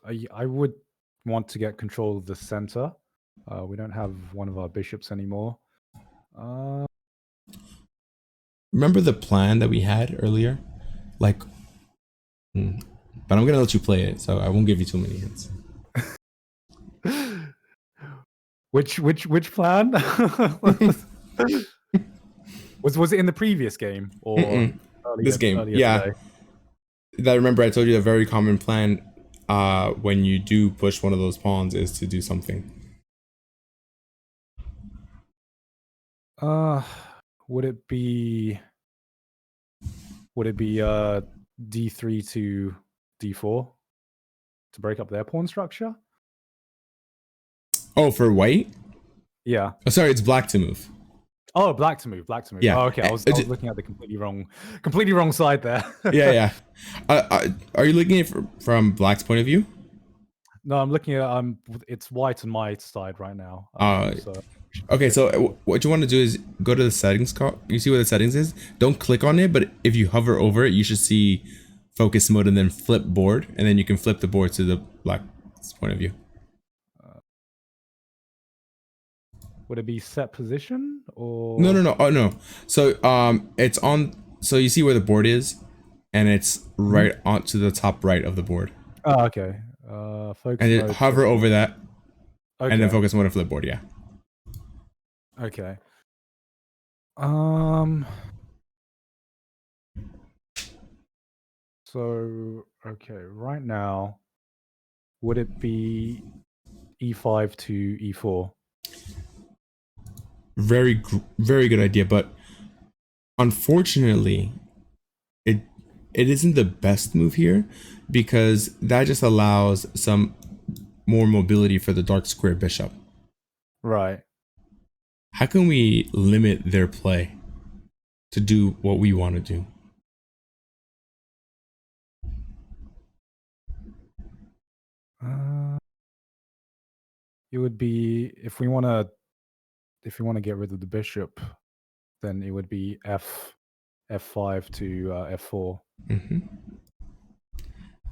I would want to get control of the center. We don't have one of our bishops anymore. Remember the plan that we had earlier? Like, but I'm gonna let you play it, so I won't give you too many hints. Which plan? was it in the previous game or this game? Yeah. Today? That remember I told you a very common plan when you do push one of those pawns is to do something. Uh, would it be d3 to d4 to break up their pawn structure? Oh, for white? Yeah. Oh, sorry, it's black to move. Oh, black to move. Yeah. Oh, okay. I was looking at the completely wrong side there. Yeah. Are you looking at it from black's point of view? No, I'm looking at it's white on my side right now. Okay, so what you want to do is go to the settings. You see where the settings is? Don't click on it, but if you hover over it, you should see focus mode and then flip board, and then you can flip the board to the black's point of view. Would it be set position or No. Oh no. So it's on. So you see where the board is, and it's right onto the top right of the board. Oh, okay. Focus and then mode, hover over that, okay. and then focus mode and flip board. Yeah. Okay. So okay, right now, would it be e5 to e4? Very good idea, but unfortunately, it isn't the best move here, because that just allows some more mobility for the dark square bishop. Right. How can we limit their play to do what we want to do? It would be if we want to get rid of the bishop, then it would be f5 to f4.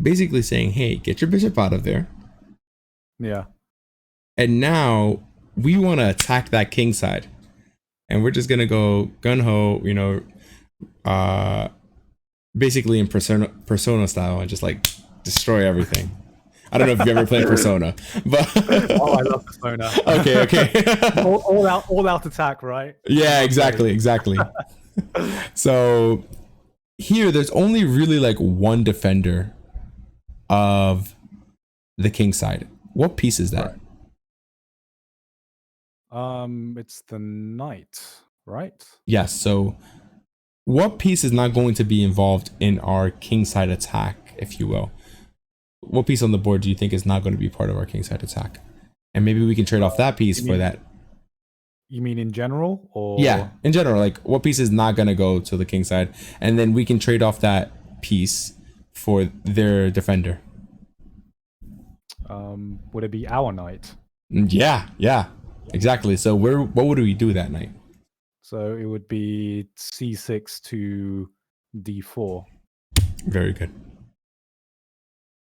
Basically saying, hey, get your bishop out of there. Yeah. And now we want to attack that king side, and we're just gonna go gun-ho, basically in persona style, and just like destroy everything. I don't know if you ever played Persona, but oh, I love Persona. Okay. all out attack, right? Yeah, exactly. So here, there's only really like one defender of the king side. What piece is that? Right. It's the knight, right? Yes. So what piece is not going to be involved in our king side attack, if you will? What piece on the board do you think is not going to be part of our king side attack? And maybe we can trade off that piece for that. You mean in general, or yeah, in general, like what piece is not going to go to the king side, and then we can trade off that piece for their defender. Would it be our knight? Yeah, exactly. So what would we do that night? So it would be c6 to d4. Very good.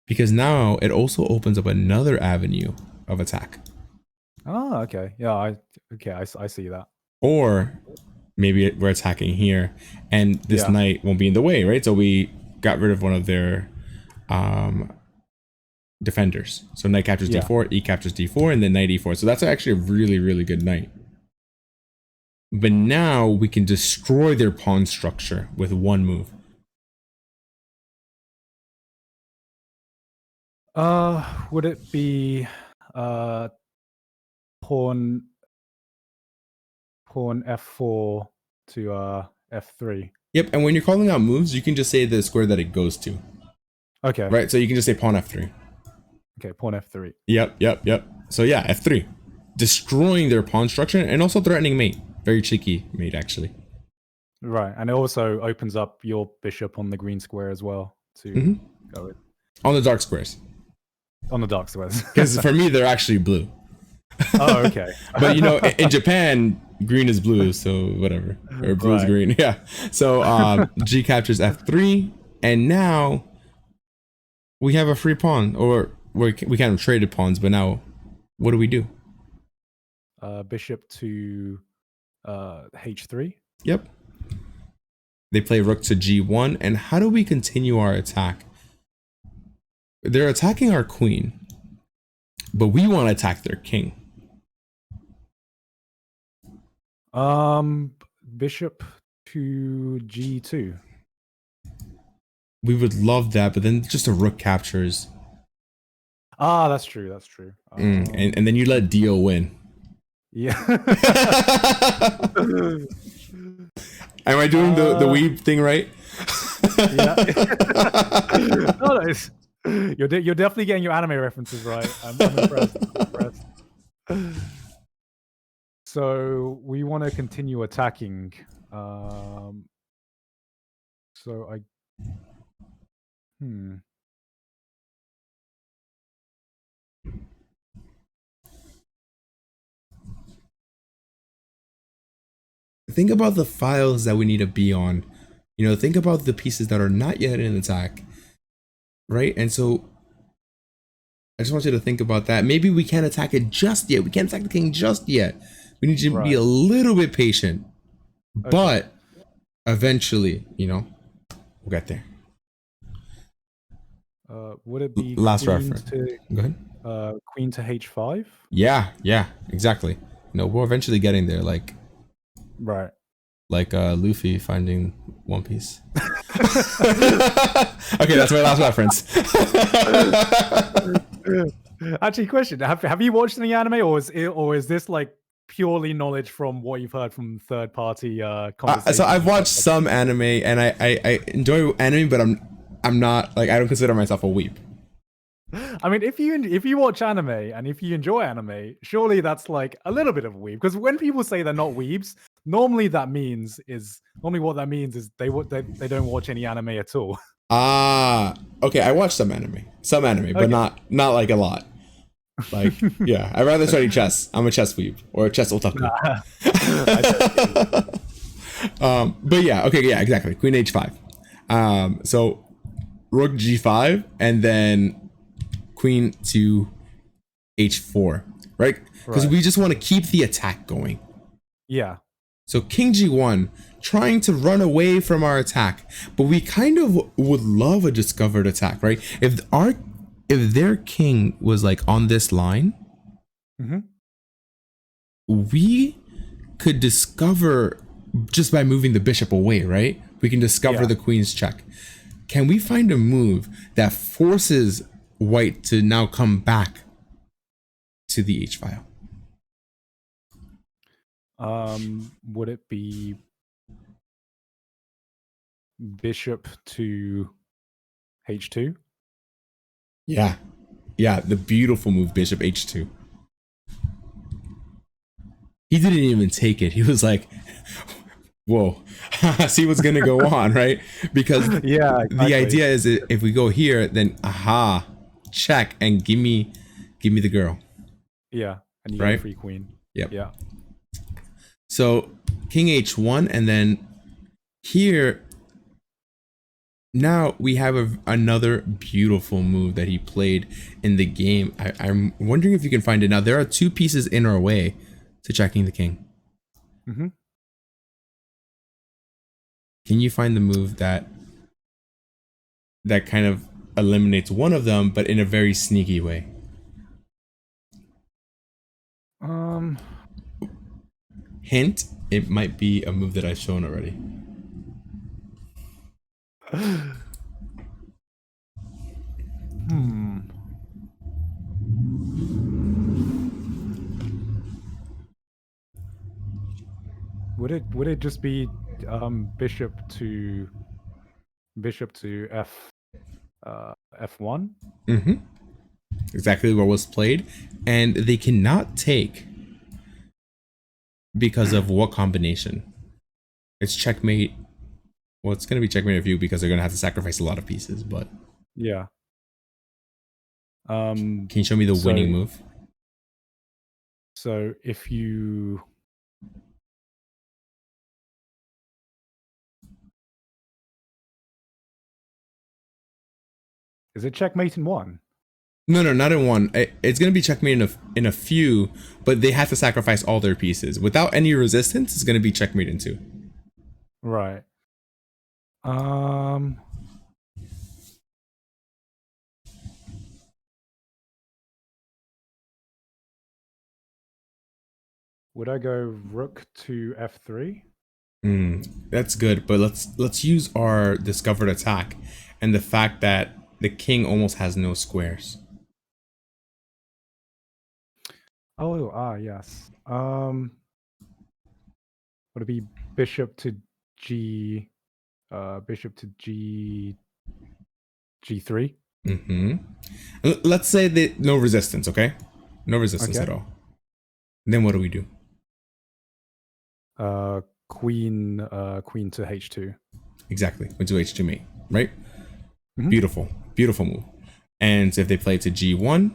Because now it also opens up another avenue of attack. Oh, okay. Yeah, I see that. Or maybe we're attacking here, and this knight won't be in the way, right? So we got rid of one of their defenders. So knight captures d4, e captures d4, and then knight e4. So that's actually a really, really good knight. But now we can destroy their pawn structure with one move. Would it be pawn f4 to f3? Yep, and when you're calling out moves, you can just say the square that it goes to. Okay. Right, so you can just say pawn f3. Okay, pawn f3. Yep. So yeah, f3. Destroying their pawn structure and also threatening mate. Very cheeky mate, actually. Right, and it also opens up your bishop on the green square as well to go with. On the dark squares. On the dark squares. Because for me, they're actually blue. Oh, okay. But in Japan, green is blue, so whatever. Or blue is green. Yeah. So G captures f3, and now we have a free pawn, or we kind of traded pawns, but now what do we do? Bishop to h3. Yep. They play rook to g1, and how do we continue our attack? They're attacking our queen, but we want to attack their king. Bishop to g2. We would love that, but then just a rook captures. Ah, that's true. And then you let Dio win. Yeah. Am I doing the weeb thing right? Yeah. No, you're definitely getting your anime references right. I'm impressed. I'm impressed. So we want to continue attacking. So I. Think about the files that we need to be on. You know, think about the pieces that are not yet in attack, right? And so I just want you to think about that. Maybe we can't attack it just yet. We can't attack the king just yet. We need to be a little bit patient. Okay. But eventually, you know, we'll get there. Would it be last reference? Go ahead. Queen to h5? Yeah, exactly. No, we're eventually getting there. Like Luffy finding One Piece. Okay, that's my last reference. Actually, question: Have you watched any anime, or is this like purely knowledge from what you've heard from third party conversations? So I've watched some anime, and I enjoy anime, but I'm not like, I don't consider myself a weeb. I mean, if you watch anime and if you enjoy anime, surely that's like a little bit of a weeb. Because when people say they're not weebs, normally what that means is they don't watch any anime at all. Okay, I watch some anime, but not like a lot. Like, yeah, I'd rather study chess. I'm a chess weeb or a chess otaku. But yeah, okay, yeah, exactly. Queen h5. So rook g5 and then queen to h4, right? Because we just want to keep the attack going. Yeah. So king g1, trying to run away from our attack, but we kind of would love a discovered attack, right? If their king was like on this line, we could discover just by moving the bishop away, right? We can discover the queen's check. Can we find a move that forces white to now come back to the h file? Would it be bishop to h2? Yeah, the beautiful move, bishop h2. He didn't even take it. He was like, whoa, see what's gonna go on, right? Because the idea is that if we go here, then check and give me the girl. Yeah, and you get a free queen. Yep. Yeah. So king h1, and then here now we have another beautiful move that he played in the game. I'm wondering if you can find it. Now there are two pieces in our way to checking the king. Can you find the move that kind of eliminates one of them, but in a very sneaky way? Hint, it might be a move that I've shown already. Would it just be bishop to f1? Exactly what was played, and they cannot take because of what combination? It's checkmate. Well, it's gonna be checkmate of you because they're gonna have to sacrifice a lot of pieces, but yeah. Can you show me the winning move? So if you is it checkmate in one? No, not in one. It's gonna be checkmate in a few, but they have to sacrifice all their pieces without any resistance. It's gonna be checkmate in two. Right. Would I go rook to f3? That's good, but let's use our discovered attack and the fact that the king almost has no squares. Yes. Would it be bishop to G, bishop to G3? Mm-hmm. Let's say that no resistance, okay? No resistance Okay. at all. Then what do we do? Queen to H2. Exactly. We do H2 mate, right? Mhm. Beautiful. Beautiful move. And so if they play to G1,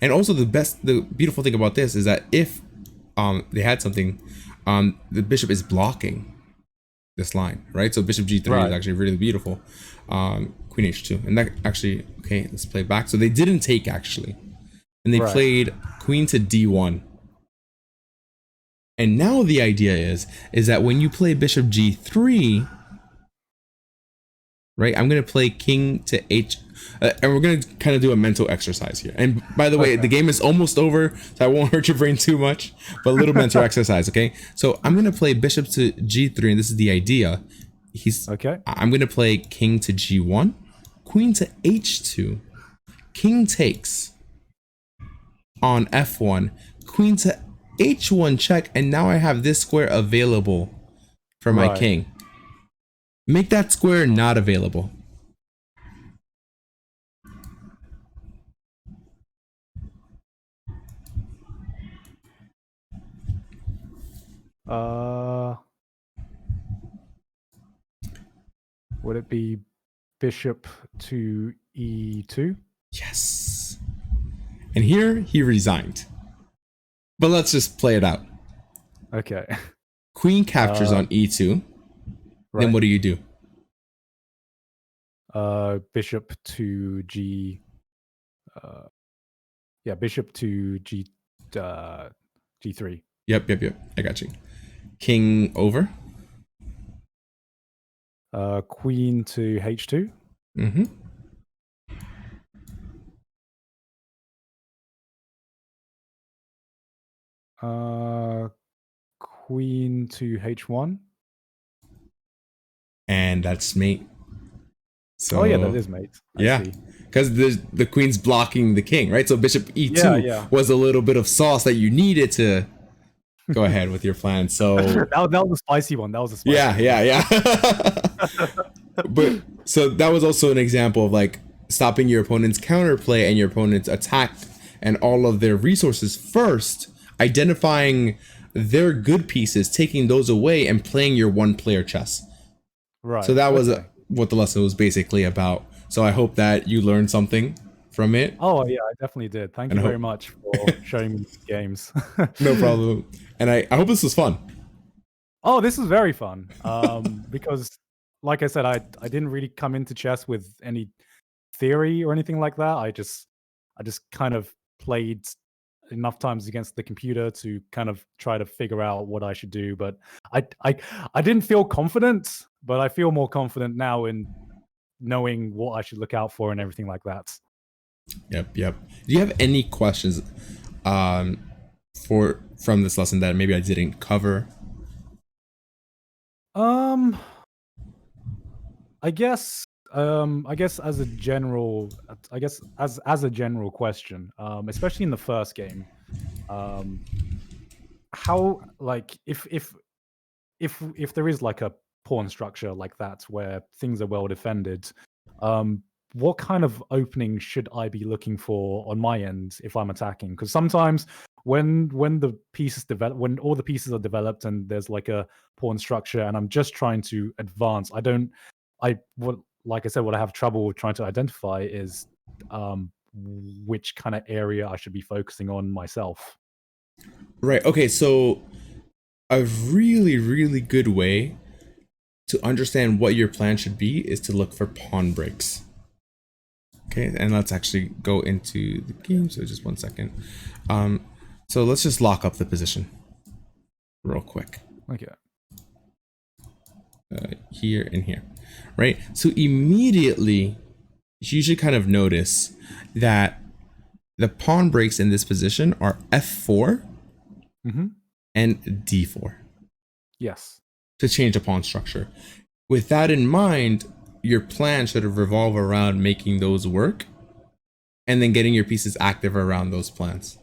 and also the beautiful thing about this is that if they had something, the bishop is blocking this line, right? So bishop G3 is Right. actually really beautiful. Queen H2, and that actually, okay, let's play back. So they didn't take actually, and they Right. played queen to D1. And now the idea is that when you play bishop G3, right? I'm gonna play king to H, and we're gonna kind of do a mental exercise here. And by the way, Okay. the game is almost over, so I won't hurt your brain too much. But a little mental exercise, okay? So I'm gonna play bishop to G3, and this is the idea. Okay. I'm gonna play king to G1, queen to H2, king takes on F1, queen to H1 check, and now I have this square available for my Right. king. Make that square not available. Uh, would it be bishop to E2? Yes. And here he resigned. But let's just play it out. Okay. Queen captures on E2. Right. Then what do? Bishop to G. Yeah, bishop to G. G3. Yep. I got you. King over. Queen to H2. Mm-hmm. Queen to H1. And that's mate. So Oh yeah, that is mate. I yeah, see. because the queen's blocking the king, right? So bishop E2 Yeah. was a little bit of sauce that you needed to go ahead with your plan. So that was a spicy one. That was a spicy one. yeah. But so that was also an example of like stopping your opponent's counterplay and your opponent's attack and all of their resources first, identifying their good pieces, taking those away, and playing your one-player chess. Right. So that was what the lesson was basically about. So I hope that you learned something from it. Oh yeah, I definitely did. Thank you very much for showing me games. No problem. And I hope this was fun. Oh, this was very fun. Because like I said, I didn't really come into chess with any theory or anything like that. I just kind of played enough times against the computer to kind of try to figure out what I should do. But I didn't feel confident, but I feel more confident now in knowing what I should look out for and everything like that. Yep. Do you have any questions from this lesson that maybe I didn't cover? I guess as a general as a general question, especially in the first game, how like if there is like a pawn structure like that where things are well defended, what kind of opening should I be looking for on my end if I'm attacking? Because sometimes when the pieces develop, when all the pieces are developed and there's like a pawn structure and I'm just trying to advance, like I said, what I have trouble trying to identify is which kind of area I should be focusing on myself. Right. Okay. So a really good way to understand what your plan should be is to look for pawn breaks. Okay, and let's actually go into the game. So just 1 second. So let's just lock up the position real quick. Okay. Here and here, right? So immediately you should kind of notice that the pawn breaks in this position are F4 and D4. Yes. To change the pawn structure. With that in mind, your plan should revolve around making those work and then getting your pieces active around those plans.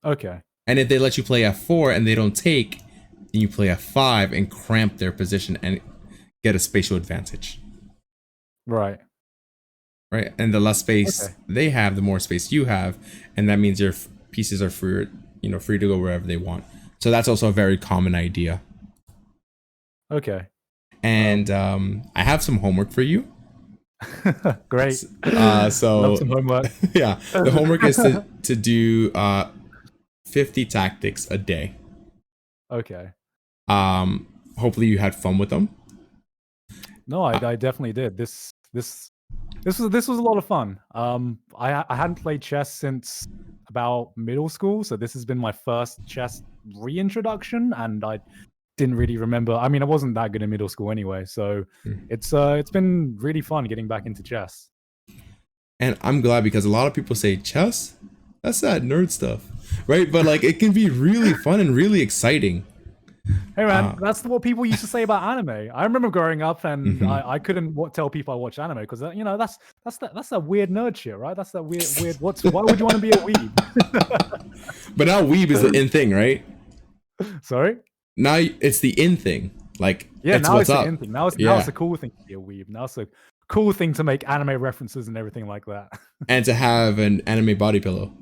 Okay. And if they let you play f4 and they don't take, then you play f5 and cramp their position and get a spatial advantage. Right. Right? And the less space Okay. they have, the more space you have, and that means your pieces are free, free to go wherever they want. So that's also a very common idea. Okay. And I have some homework for you. Great. So Love some homework. yeah, the homework is to do 50 tactics a day. Okay. Hopefully you had fun with them. No, I definitely did. This was a lot of fun. I hadn't played chess since about middle school, so this has been my first chess reintroduction, and I didn't really remember. I mean, I wasn't that good in middle school anyway, so it's been really fun getting back into chess. And I'm glad, because a lot of people say chess, that's that nerd stuff, right? But like, it can be really fun and really exciting. Hey man, that's what people used to say about anime. I remember growing up, and I couldn't tell people I watch anime because that's that weird nerd shit, right? That's that weird. Why would you want to be a weeb? But now weeb is the in thing, right? Sorry. Now it's the in thing. Like, Yeah, it's now what's it's up. the in thing. Now it's a cool thing to be a weeb. Now it's a cool thing to make anime references and everything like that. And to have an anime body pillow.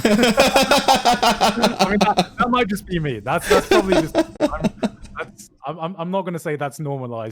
I mean, that might just be me. That's probably just. I'm not going to say that's normalized